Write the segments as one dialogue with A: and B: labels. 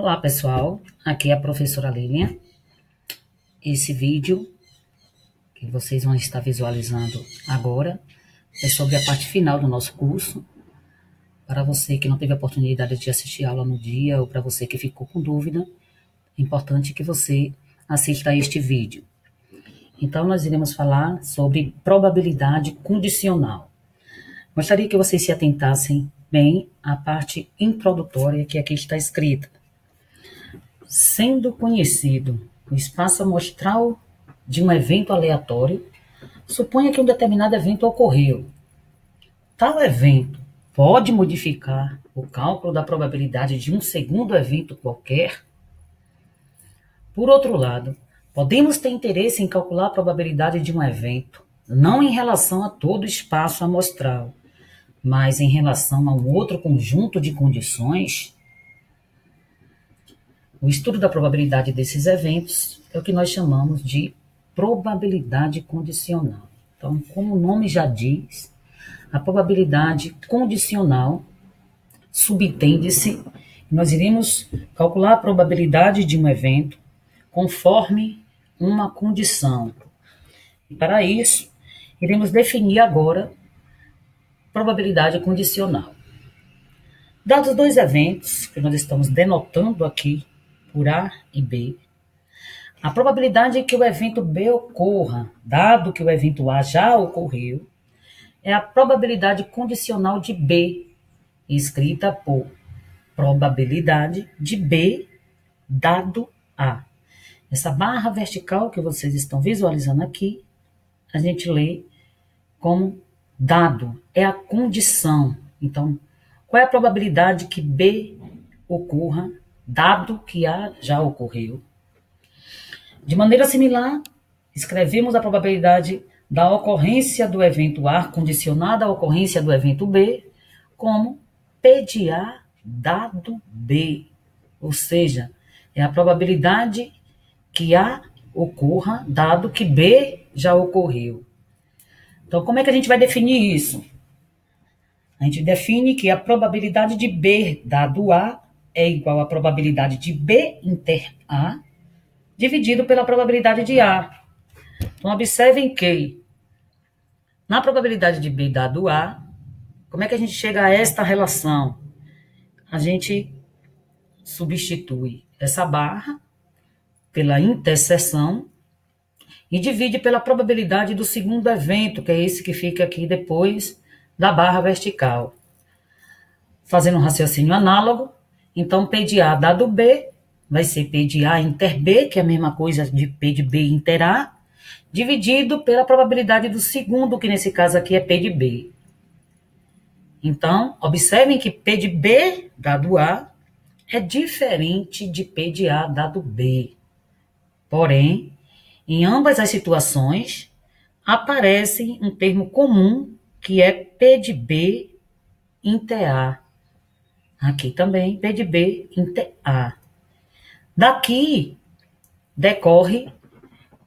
A: Olá, pessoal. Aqui é a professora Lilian. Esse vídeo que vocês vão estar visualizando agora é sobre a parte final do nosso curso. Para você que não teve a oportunidade de assistir a aula no dia ou para você que ficou com dúvida, é importante que você assista a este vídeo. Então, nós iremos falar sobre probabilidade condicional. Gostaria que vocês se atentassem bem à parte introdutória que aqui está escrita. Sendo conhecido o espaço amostral de um evento aleatório, suponha que um determinado evento ocorreu. Tal evento pode modificar o cálculo da probabilidade de um segundo evento qualquer? Por outro lado, podemos ter interesse em calcular a probabilidade de um evento, não em relação a todo o espaço amostral, mas em relação a um outro conjunto de condições. O estudo da probabilidade desses eventos é o que nós chamamos de probabilidade condicional. Então, como o nome já diz, a probabilidade condicional subentende-se que nós iremos calcular a probabilidade de um evento conforme uma condição. E para isso, iremos definir agora probabilidade condicional. Dados dois eventos que nós estamos denotando aqui por A e B, a probabilidade que o evento B ocorra, dado que o evento A já ocorreu, é a probabilidade condicional de B, escrita por probabilidade de B dado A. Essa barra vertical que vocês estão visualizando aqui, a gente lê como dado, é a condição. Então, qual é a probabilidade que B ocorra, dado que A já ocorreu? De maneira similar, escrevemos a probabilidade da ocorrência do evento A condicionada à ocorrência do evento B como P de A dado B, ou seja, é a probabilidade que A ocorra dado que B já ocorreu. Então, como é que a gente vai definir isso? A gente define que a probabilidade de B dado A é igual à probabilidade de B inter A dividido pela probabilidade de A. Então, observem que na probabilidade de B dado A, como é que a gente chega a esta relação? A gente substitui essa barra pela interseção e divide pela probabilidade do segundo evento, que é esse que fica aqui depois da barra vertical. Fazendo um raciocínio análogo, então P de A dado B vai ser P de A inter B, que é a mesma coisa de P de B inter A, dividido pela probabilidade do segundo, que nesse caso aqui é P de B. Então, observem que P de B dado A é diferente de P de A dado B. Porém, em ambas as situações, aparece um termo comum que é P de B inter A. Aqui também, P de B inter A. Daqui decorre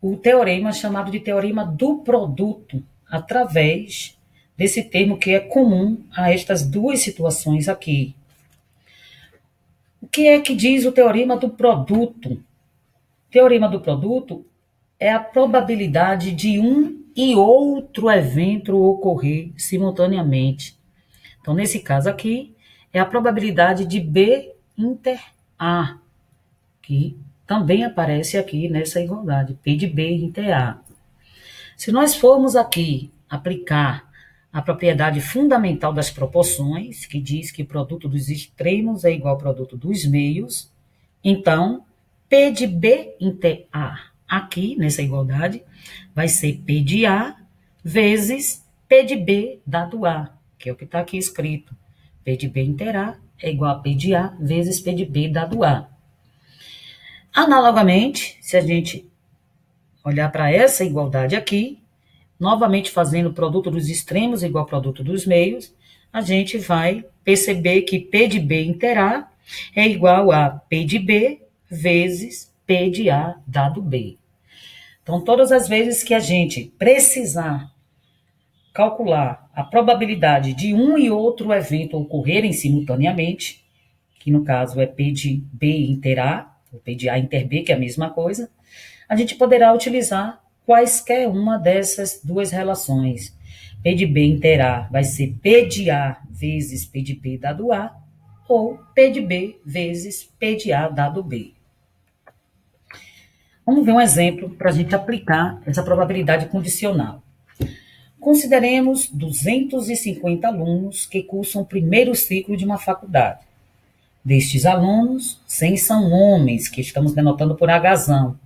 A: o teorema chamado de teorema do produto, através desse termo que é comum a estas duas situações aqui. O que é que diz o teorema do produto? O teorema do produto é a probabilidade de um e outro evento ocorrer simultaneamente. Então, nesse caso aqui, é a probabilidade de B inter A, que também aparece aqui nessa igualdade, P de B inter A. Se nós formos aqui aplicar a propriedade fundamental das proporções, que diz que o produto dos extremos é igual ao produto dos meios, então, P de B inter A, aqui nessa igualdade, vai ser P de A vezes P de B dado A, que é o que está aqui escrito. P de B inter A é igual a P de A vezes P de B dado A. Analogamente, se a gente olhar para essa igualdade aqui, novamente fazendo o produto dos extremos igual ao produto dos meios, a gente vai perceber que P de B inter A é igual a P de B vezes P de A dado B. Então, todas as vezes que a gente precisar calcular a probabilidade de um e outro evento ocorrerem simultaneamente, que no caso é P de B inter A, ou P de A inter B, que é a mesma coisa, a gente poderá utilizar quaisquer uma dessas duas relações. P de B inter A vai ser P de A vezes P de B dado A, ou P de B vezes P de A dado B. Vamos ver um exemplo para a gente aplicar essa probabilidade condicional. Consideremos 250 alunos que cursam o primeiro ciclo de uma faculdade. Destes alunos, 100 são homens, que estamos denotando por Hzão,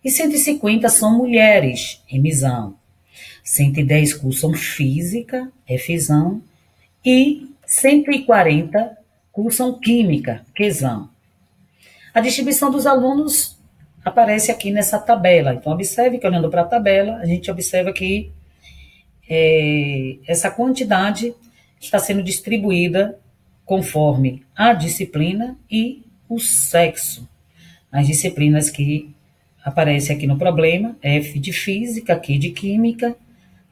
A: e 150 são mulheres, Mzão. 110 cursam física, Fzão, e 140 cursam química, Qzão. A distribuição dos alunos aparece aqui nessa tabela. Então, observe que olhando para a tabela, a gente observa que essa quantidade está sendo distribuída conforme a disciplina e o sexo. As disciplinas que aparecem aqui no problema, F de física, Q de química,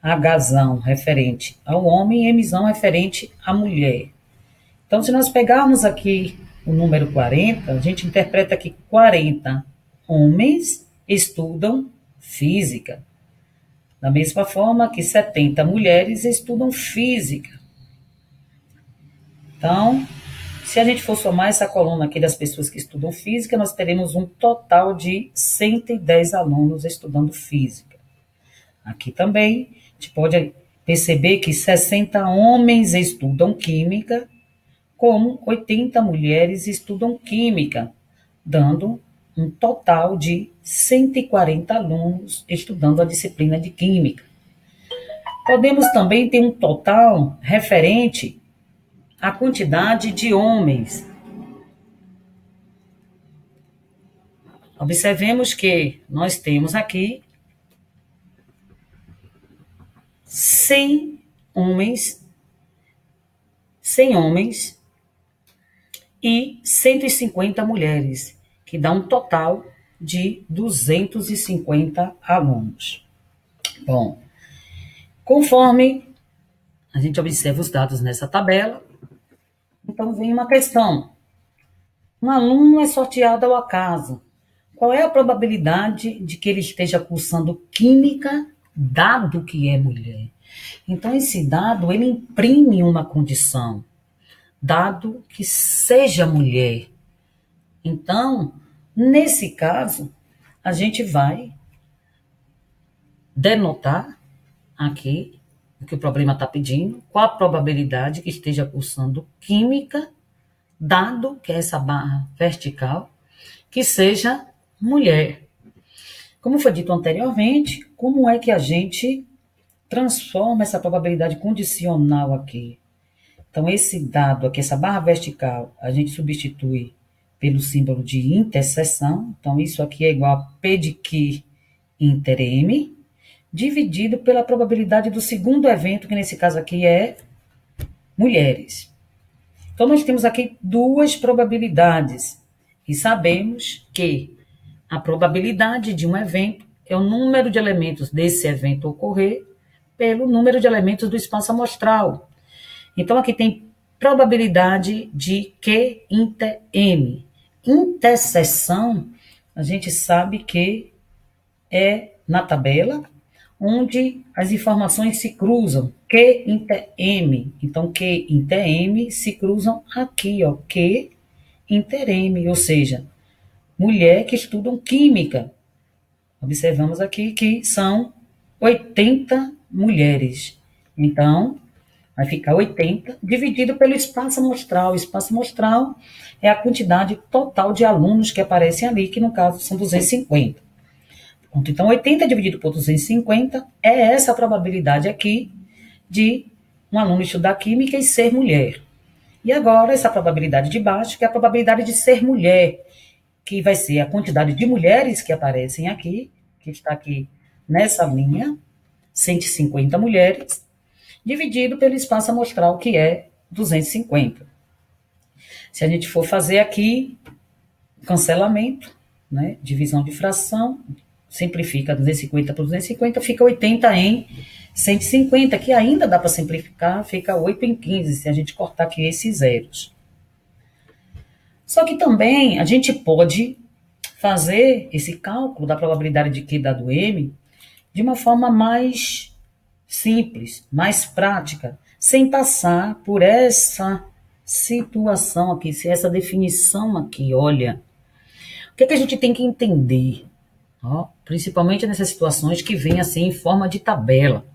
A: Hzão referente ao homem e Mzão referente à mulher. Então, se nós pegarmos aqui o número 40, a gente interpreta que 40 homens estudam física. Da mesma forma que 70 mulheres estudam física. Então, se a gente for somar essa coluna aqui das pessoas que estudam física, nós teremos um total de 110 alunos estudando física. Aqui também, a gente pode perceber que 60 homens estudam química, como 80 mulheres estudam química, dando um total de 140 alunos estudando a disciplina de química. Podemos também ter um total referente à quantidade de homens. Observemos que nós temos aqui 100 homens e 150 mulheres, que dá um total de 250 alunos. Bom, conforme a gente observa os dados nessa tabela, então vem uma questão. Um aluno é sorteado ao acaso. Qual é a probabilidade de que ele esteja cursando química, dado que é mulher? Então, esse dado, ele imprime uma condição, dado que seja mulher. Então, nesse caso, a gente vai denotar aqui o que o problema está pedindo, qual a probabilidade que esteja cursando química, dado que é essa barra vertical, que seja mulher. Como foi dito anteriormente, como é que a gente transforma essa probabilidade condicional aqui? Então, esse dado aqui, essa barra vertical, a gente substitui pelo símbolo de interseção. Então, isso aqui é igual a P de Q inter M, dividido pela probabilidade do segundo evento, que nesse caso aqui é mulheres. Então, nós temos aqui duas probabilidades. E sabemos que a probabilidade de um evento é o número de elementos desse evento ocorrer pelo número de elementos do espaço amostral. Então, aqui tem probabilidade de Q inter M. Interseção, a gente sabe que é na tabela onde as informações se cruzam. Q inter M. Então, Q inter M se cruzam aqui, ó. Q inter M, ou seja, mulher que estudam química. Observamos aqui que são 80 mulheres. Então, vai ficar 80 dividido pelo espaço amostral. O espaço amostral é a quantidade total de alunos que aparecem ali, que no caso são 250. Então, 80 dividido por 250 é essa a probabilidade aqui de um aluno estudar química e ser mulher. E agora, essa probabilidade de baixo, que é a probabilidade de ser mulher, que vai ser a quantidade de mulheres que aparecem aqui, que está aqui nessa linha, 150 mulheres, dividido pelo espaço amostral, que é 250. Se a gente for fazer aqui, cancelamento, né, divisão de fração, simplifica 250 por 250, fica 80 em 150, que ainda dá para simplificar, fica 8 em 15, se a gente cortar aqui esses zeros. Só que também a gente pode fazer esse cálculo da probabilidade de Q dado M de uma forma mais simples, mais prática, sem passar por essa situação aqui, essa definição aqui. Olha, o que, é que a gente tem que entender? Ó, principalmente nessas situações que vêm assim em forma de tabela.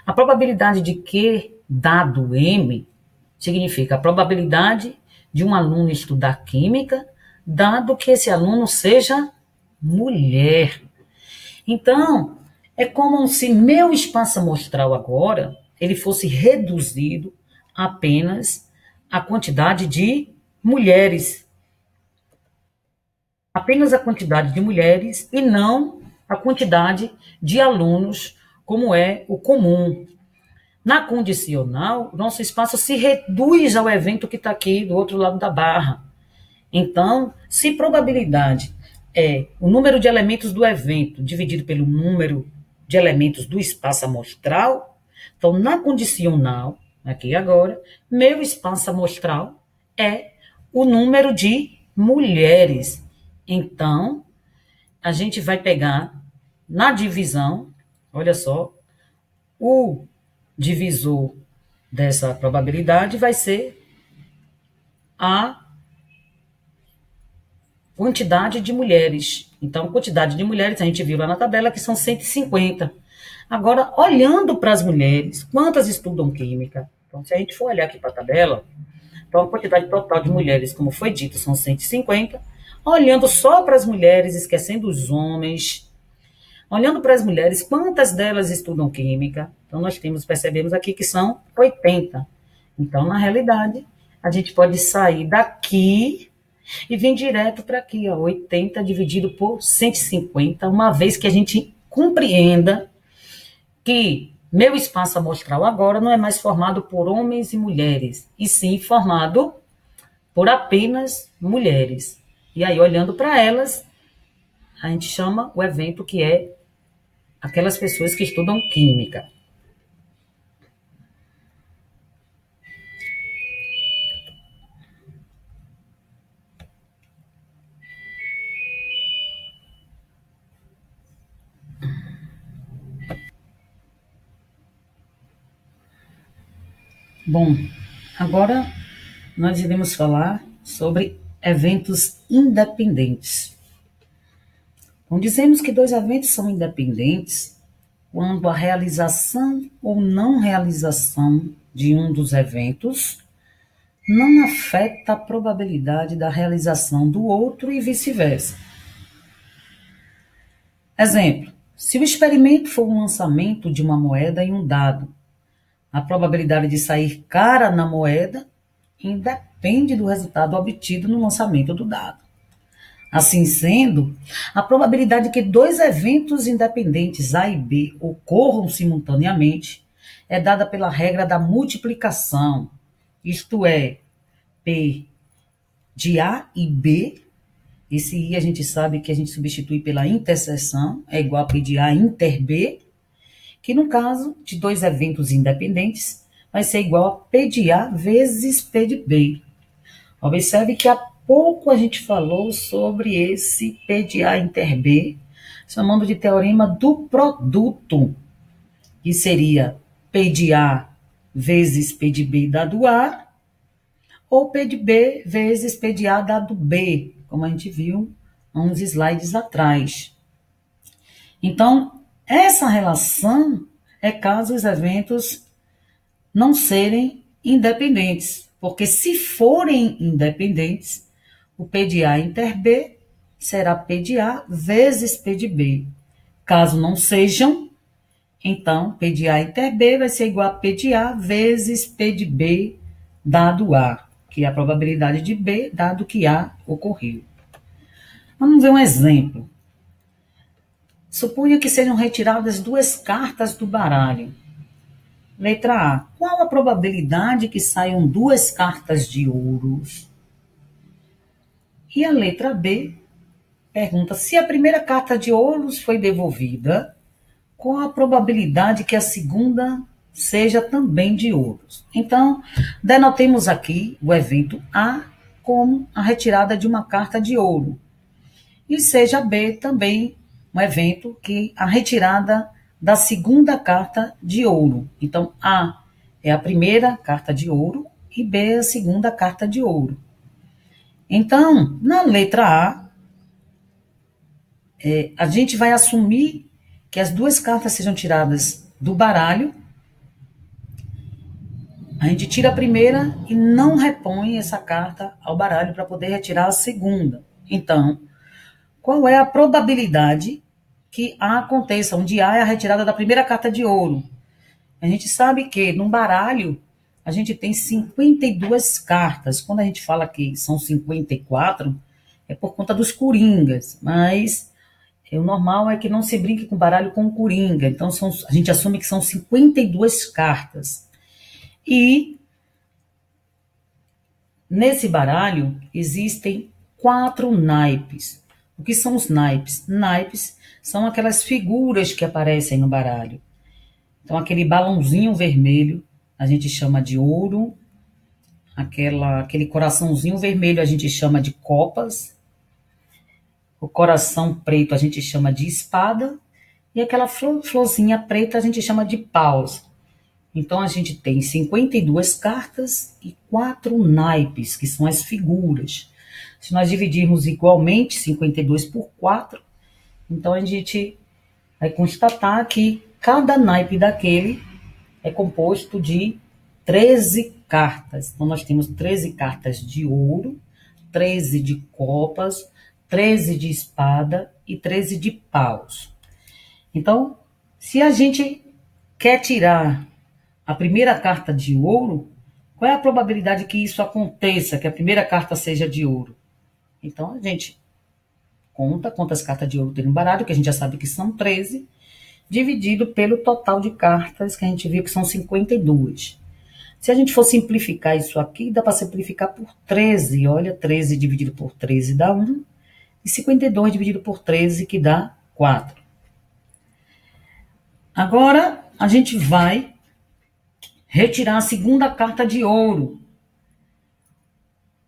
A: A probabilidade de Q dado M significa a probabilidade de um aluno estudar química, dado que esse aluno seja mulher. Então, é como se meu espaço amostral agora ele fosse reduzido apenas à quantidade de mulheres. Apenas a quantidade de mulheres e não a quantidade de alunos, como é o comum. Na condicional, nosso espaço se reduz ao evento que está aqui do outro lado da barra. Então, se probabilidade é o número de elementos do evento dividido pelo número de elementos do espaço amostral, então, na condicional, aqui agora, meu espaço amostral é o número de mulheres. Então, a gente vai pegar na divisão, olha só, o divisor dessa probabilidade vai ser a quantidade de mulheres. Então, quantidade de mulheres, a gente viu lá na tabela que são 150. Agora, olhando para as mulheres, quantas estudam química? Então, se a gente for olhar aqui para a tabela, então a quantidade total de mulheres, como foi dito, são 150. Olhando só para as mulheres, esquecendo os homens, olhando para as mulheres, quantas delas estudam química? Então, nós percebemos aqui que são 80. Então, na realidade, a gente pode sair daqui e vir direto para aqui, ó, 80 dividido por 150, uma vez que a gente compreenda que meu espaço amostral agora não é mais formado por homens e mulheres, e sim formado por apenas mulheres. E aí, olhando para elas, a gente chama o evento que é aquelas pessoas que estudam química. Bom, agora nós iremos falar sobre eventos independentes. Então, dizemos que dois eventos são independentes quando a realização ou não realização de um dos eventos não afeta a probabilidade da realização do outro e vice-versa. Exemplo, se o experimento for um lançamento de uma moeda em um dado, a probabilidade de sair cara na moeda independe do resultado obtido no lançamento do dado. Assim sendo, a probabilidade de que dois eventos independentes A e B ocorram simultaneamente é dada pela regra da multiplicação, isto é, P de A e B. Esse I a gente sabe que a gente substitui pela interseção, é igual a P de A inter B, que no caso de dois eventos independentes vai ser igual a P de A vezes P de B. Observe que há pouco a gente falou sobre esse P de A inter B, chamando de teorema do produto, que seria P de A vezes P de B dado A, ou P de B vezes P de A dado B, como a gente viu há uns slides atrás. Então, essa relação é caso os eventos não serem independentes, porque se forem independentes, o P de A inter B será P de A vezes P de B. Caso não sejam, então P de A inter B vai ser igual a P de A vezes P de B dado A, que é a probabilidade de B dado que A ocorreu. Vamos ver um exemplo. Suponha que sejam retiradas duas cartas do baralho. Letra A. Qual a probabilidade que saiam duas cartas de ouros? E a letra B pergunta: se a primeira carta de ouros foi devolvida, qual a probabilidade que a segunda seja também de ouros? Então, denotemos aqui o evento A como a retirada de uma carta de ouro. E seja B também um evento que a retirada da segunda carta de ouro. Então, A é a primeira carta de ouro e B é a segunda carta de ouro. Então, na letra A, a gente vai assumir que as duas cartas sejam tiradas do baralho. A gente tira a primeira e não repõe essa carta ao baralho para poder retirar a segunda. Então, qual é a probabilidade que A aconteça, onde A é a retirada da primeira carta de ouro? A gente sabe que num baralho a gente tem 52 cartas. Quando a gente fala que são 54, é por conta dos coringas, mas o normal é que não se brinque com baralho com coringa. Então a gente assume que são 52 cartas. E nesse baralho existem 4 naipes. O que são os naipes? Naipes são aquelas figuras que aparecem no baralho. Então, aquele balãozinho vermelho a gente chama de ouro, aquele coraçãozinho vermelho a gente chama de copas, o coração preto a gente chama de espada, e aquela florzinha preta a gente chama de paus. Então, a gente tem 52 cartas e 4 naipes, que são as figuras. Se nós dividirmos igualmente 52 por 4, então a gente vai constatar que cada naipe daquele é composto de 13 cartas. Então, nós temos 13 cartas de ouro, 13 de copas, 13 de espada e 13 de paus. Então, se a gente quer tirar a primeira carta de ouro, qual é a probabilidade que isso aconteça, que a primeira carta seja de ouro? Então, a gente conta quantas cartas de ouro tem no baralho, que a gente já sabe que são 13, dividido pelo total de cartas, que a gente viu que são 52. Se a gente for simplificar isso aqui, dá para simplificar por 13. Olha, 13 dividido por 13 dá 1. E 52 dividido por 13, que dá 4. Agora, a gente vai retirar a segunda carta de ouro.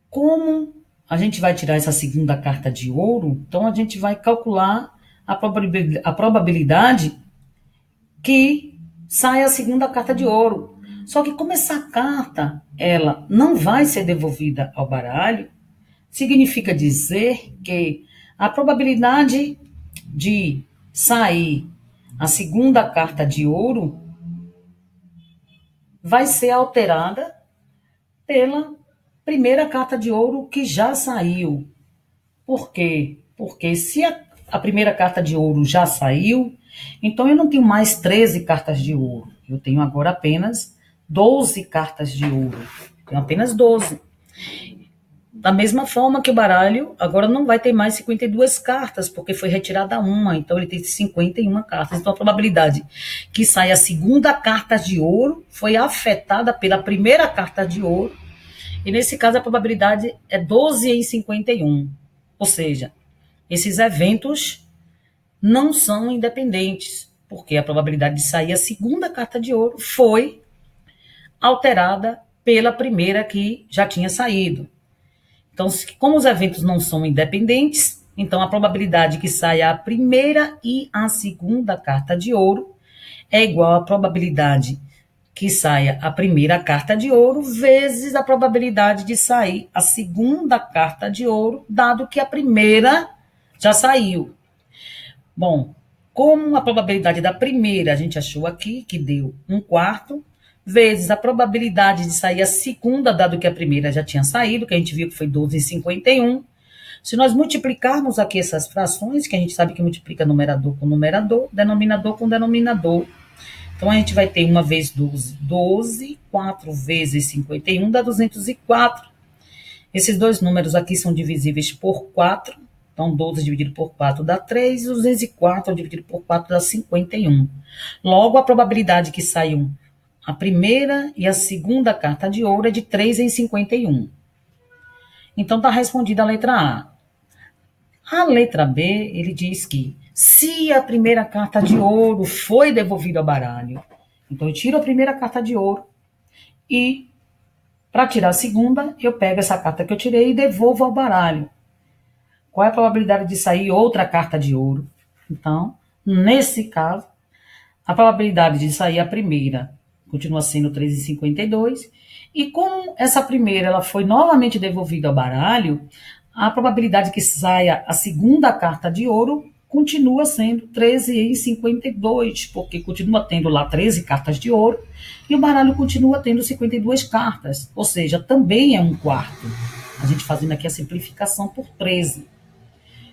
A: Como a gente vai tirar essa segunda carta de ouro? Então, a gente vai calcular a probabilidade que sai a segunda carta de ouro. Só que como essa carta, ela não vai ser devolvida ao baralho, significa dizer que a probabilidade de sair a segunda carta de ouro vai ser alterada pela primeira carta de ouro que já saiu. Por quê? Porque se a primeira carta de ouro já saiu, então eu não tenho mais 13 cartas de ouro. Eu tenho agora apenas 12 cartas de ouro. Tenho apenas 12. Da mesma forma que o baralho agora não vai ter mais 52 cartas, porque foi retirada uma, então ele tem 51 cartas. Então a probabilidade que saia a segunda carta de ouro foi afetada pela primeira carta de ouro, e nesse caso a probabilidade é 12 em 51. Ou seja, esses eventos não são independentes, porque a probabilidade de sair a segunda carta de ouro foi alterada pela primeira que já tinha saído. Então, como os eventos não são independentes, então a probabilidade que saia a primeira e a segunda carta de ouro é igual à probabilidade que saia a primeira carta de ouro vezes a probabilidade de sair a segunda carta de ouro, dado que a primeira já saiu. Bom, como a probabilidade da primeira a gente achou aqui, que deu 1/4, vezes a probabilidade de sair a segunda, dado que a primeira já tinha saído, que a gente viu que foi 12 em 51. Se nós multiplicarmos aqui essas frações, que a gente sabe que multiplica numerador com numerador, denominador com denominador. Então, a gente vai ter 1 vezes 12, 12, 4 vezes 51 dá 204. Esses dois números aqui são divisíveis por 4. Então, 12 dividido por 4 dá 3, e 204 dividido por 4 dá 51. Logo, a probabilidade que saiam a primeira e a segunda carta de ouro é de 3 em 51. Então, está respondida a letra A. A letra B, ele diz que se a primeira carta de ouro foi devolvida ao baralho, então eu tiro a primeira carta de ouro e Para tirar a segunda, eu pego essa carta que eu tirei e devolvo ao baralho. Qual é a probabilidade de sair outra carta de ouro? Então, nesse caso, a probabilidade de sair a primeira continua sendo 3,52. E como essa primeira ela foi novamente devolvida ao baralho, a probabilidade que saia a segunda carta de ouro continua sendo 13,52, porque continua tendo lá 13 cartas de ouro e o baralho continua tendo 52 cartas, ou seja, também é um quarto. A gente fazendo aqui a simplificação por 13.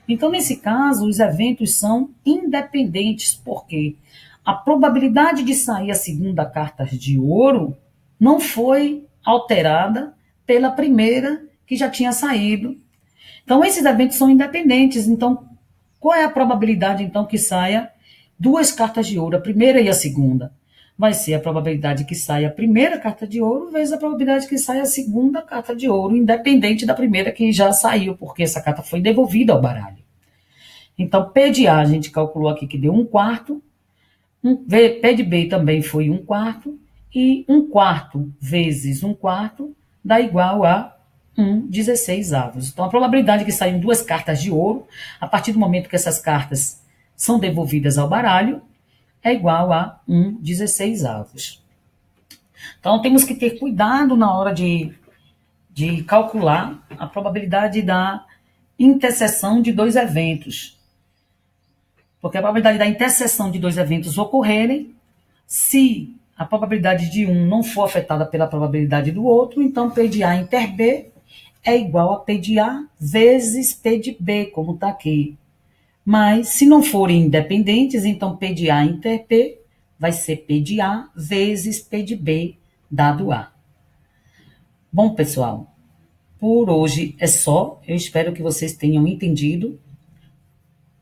A: Então, nesse caso, os eventos são independentes, porque a probabilidade de sair a segunda carta de ouro não foi alterada pela primeira que já tinha saído. Então, esses eventos são independentes. Então, qual é a probabilidade, então, que saia duas cartas de ouro, a primeira e a segunda? Vai ser a probabilidade que saia a primeira carta de ouro vezes a probabilidade que saia a segunda carta de ouro, independente da primeira que já saiu, porque essa carta foi devolvida ao baralho. Então, P de A a gente calculou aqui que deu 1/4, P de B também foi 1/4, e 1/4 vezes 1/4 dá igual a 1/16. Então, a probabilidade que saiam duas cartas de ouro, a partir do momento que essas cartas são devolvidas ao baralho, é igual a 1/16. Então, temos que ter cuidado na hora de calcular a probabilidade da interseção de dois eventos. Porque a probabilidade da interseção de dois eventos ocorrerem, se a probabilidade de um não for afetada pela probabilidade do outro, então P de A inter B é igual a P de A vezes P de B, como está aqui. Mas, se não forem independentes, então P de A inter P vai ser P de A vezes P de B, dado A. Bom, pessoal, por hoje é só. Eu espero que vocês tenham entendido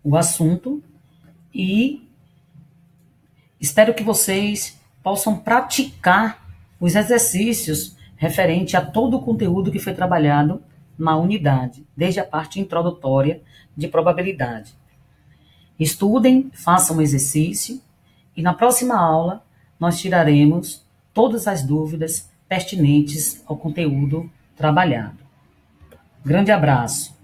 A: o assunto e espero que vocês possam praticar os exercícios referente a todo o conteúdo que foi trabalhado na unidade, desde a parte introdutória de probabilidade. Estudem, façam o exercício e na próxima aula nós tiraremos todas as dúvidas pertinentes ao conteúdo trabalhado. Grande abraço!